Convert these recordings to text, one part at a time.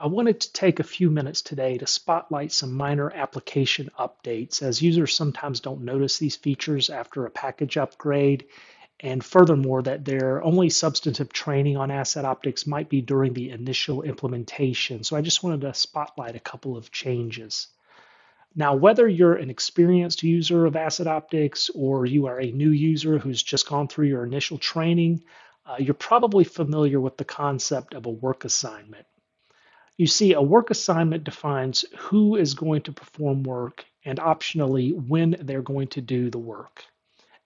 I wanted to take a few minutes today to spotlight some minor application updates, as users sometimes don't notice these features after a package upgrade, and furthermore, that their only substantive training on AssetOptics might be during the initial implementation. So I just wanted to spotlight a couple of changes. Now, whether you're an experienced user of AssetOptics or you are a new user who's just gone through your initial training, you're probably familiar with the concept of a work assignment. You see, a work assignment defines who is going to perform work and optionally when they're going to do the work.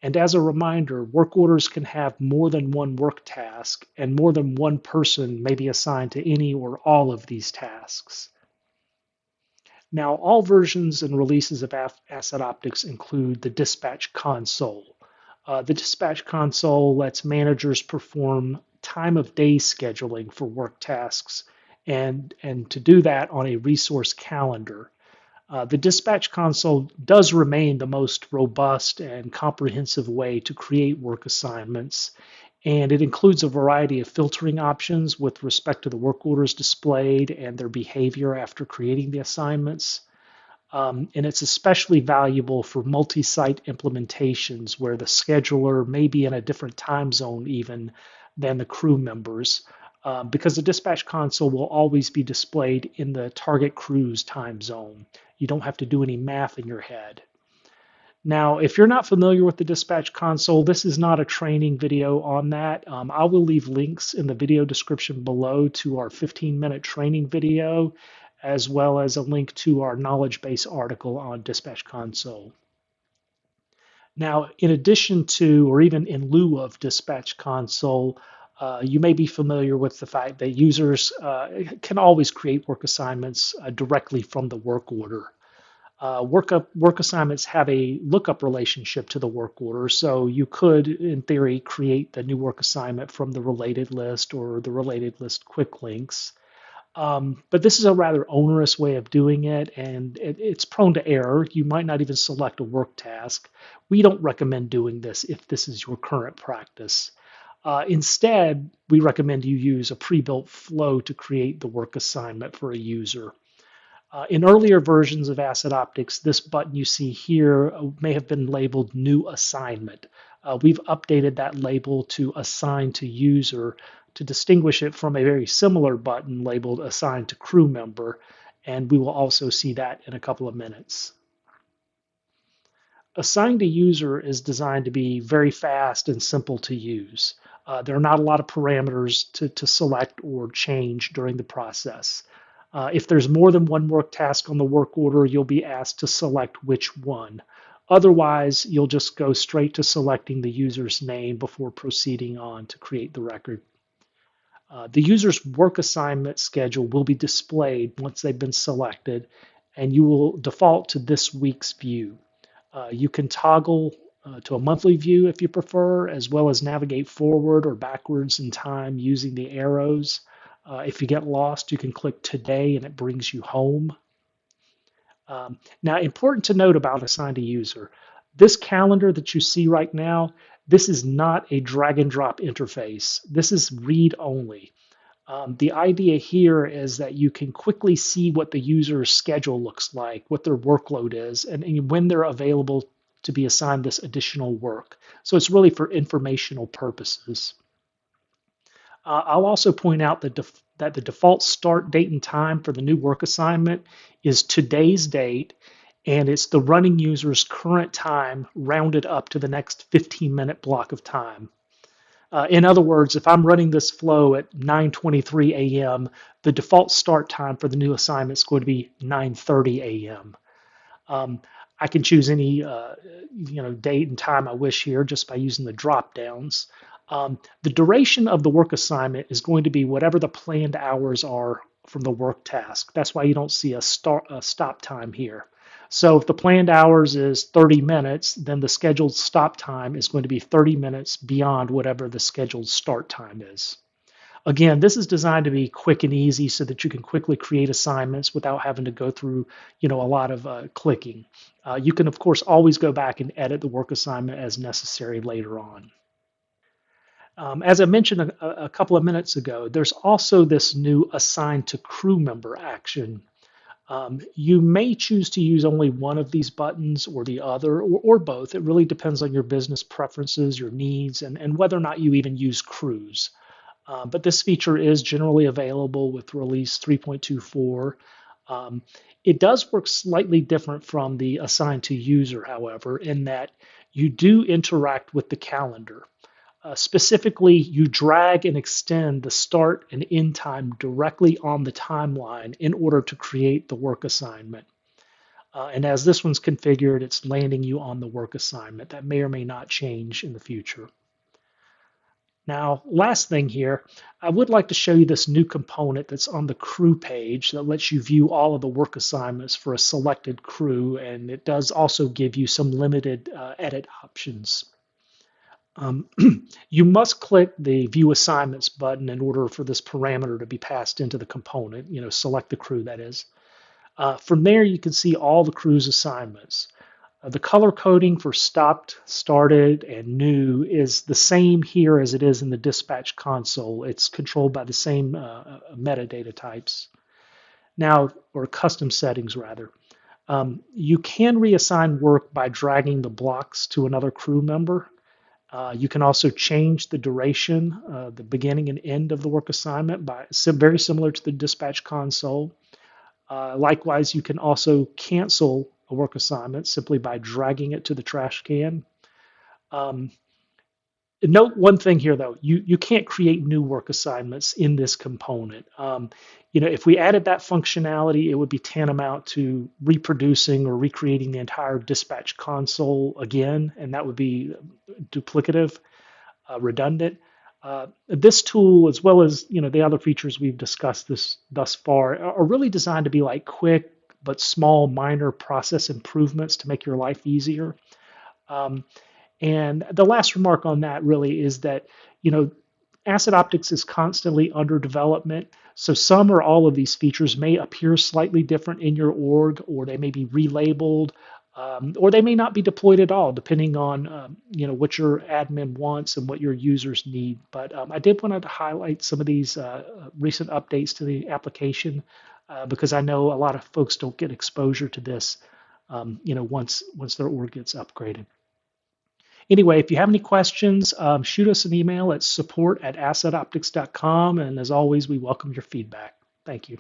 And as a reminder, work orders can have more than one work task, and more than one person may be assigned to any or all of these tasks. Now, all versions and releases of AssetOptics include the dispatch console. The dispatch console lets managers perform time of day scheduling for work tasks and to do that on a resource calendar. The dispatch console does remain the most robust and comprehensive way to create work assignments, and it includes a variety of filtering options with respect to the work orders displayed and their behavior after creating the assignments. And it's especially valuable for multi-site implementations where the scheduler may be in a different time zone even than the crew members, because the dispatch console will always be displayed in the target crew's time zone. You don't have to do any math in your head. Now, if you're not familiar with the dispatch console, this is not a training video on that. I will leave links in the video description below to our 15-minute training video, as well as a link to our knowledge base article on dispatch console. Now, in addition to, or even in lieu of dispatch console, you may be familiar with the fact that users can always create work assignments directly from the work order. Work assignments have a lookup relationship to the work order, so you could, in theory, create the new work assignment from the related list or the related list quick links. But this is a rather onerous way of doing it, and it's prone to error. You might not even select a work task. We don't recommend doing this if this is your current practice. Instead, we recommend you use a pre-built flow to create the work assignment for a user. In earlier versions of AssetOptics, this button you see here may have been labeled New Assignment. We've updated that label to Assign to User to distinguish it from a very similar button labeled Assign to Crew Member, and we will also see that in a couple of minutes. Assign to User is designed to be very fast and simple to use. There are not a lot of parameters to select or change during the process. If there's more than one work task on the work order, you'll be asked to select which one. Otherwise, you'll just go straight to selecting the user's name before proceeding on to create the record. The user's work assignment schedule will be displayed once they've been selected, and you will default to this week's view. You can toggle to a monthly view if you prefer, as well as navigate forward or backwards in time using the arrows. If you get lost, you can click Today and it brings you home. Now, important to note about Assign to User. This calendar that you see right now, this is not a drag and drop interface. This is read only. The idea here is that you can quickly see what the user's schedule looks like, what their workload is, and when they're available to be assigned this additional work. So it's really for informational purposes. I'll also point out that the default start date and time for the new work assignment is today's date, and it's the running user's current time rounded up to the next 15-minute block of time. In other words, if I'm running this flow at 9:23 a.m., the default start time for the new assignment is going to be 9:30 a.m. I can choose any date and time I wish here just by using the drop downs. The duration of the work assignment is going to be whatever the planned hours are from the work task. That's why you don't see a stop time here. So if the planned hours is 30 minutes, then the scheduled stop time is going to be 30 minutes beyond whatever the scheduled start time is. Again, this is designed to be quick and easy so that you can quickly create assignments without having to go through, a lot of clicking. You can, of course, always go back and edit the work assignment as necessary later on. As I mentioned a couple of minutes ago, there's also this new assign to crew member action. You may choose to use only one of these buttons or the other, or both. It really depends on your business preferences, your needs, and whether or not you even use crews. But this feature is generally available with release 3.24. Um, it does work slightly different from the assign to user, however, in that you do interact with the calendar. Specifically, you drag and extend the start and end time directly on the timeline in order to create the work assignment. And as this one's configured, it's landing you on the work assignment. That may or may not change in the future. Now, last thing here, I would like to show you this new component that's on the crew page that lets you view all of the work assignments for a selected crew, and it does also give you some limited edit options. You must click the View Assignments button in order for this parameter to be passed into the component, select the crew, that is. From there, you can see all the crew's assignments. The color coding for stopped, started, and new is the same here as it is in the dispatch console. It's controlled by the same metadata types. Now, or custom settings rather. You can reassign work by dragging the blocks to another crew member. You can also change the duration, the beginning and end of the work assignment by very similar to the dispatch console. Likewise, you can also cancel a work assignment simply by dragging it to the trash can. Um, Note one thing here, though. You can't create new work assignments in this component. If we added that functionality, it would be tantamount to reproducing or recreating the entire dispatch console again, and that would be duplicative, redundant. This tool, as well as the other features we've discussed thus far, are really designed to be like quick but small, minor process improvements to make your life easier. And the last remark on that really is that, AssetOptics is constantly under development. So some or all of these features may appear slightly different in your org, or they may be relabeled, or they may not be deployed at all, depending on what your admin wants and what your users need. But I did want to highlight some of these recent updates to the application because I know a lot of folks don't get exposure to this, once their org gets upgraded. Anyway, if you have any questions, shoot us an email at support@assetoptics.com. And as always, we welcome your feedback. Thank you.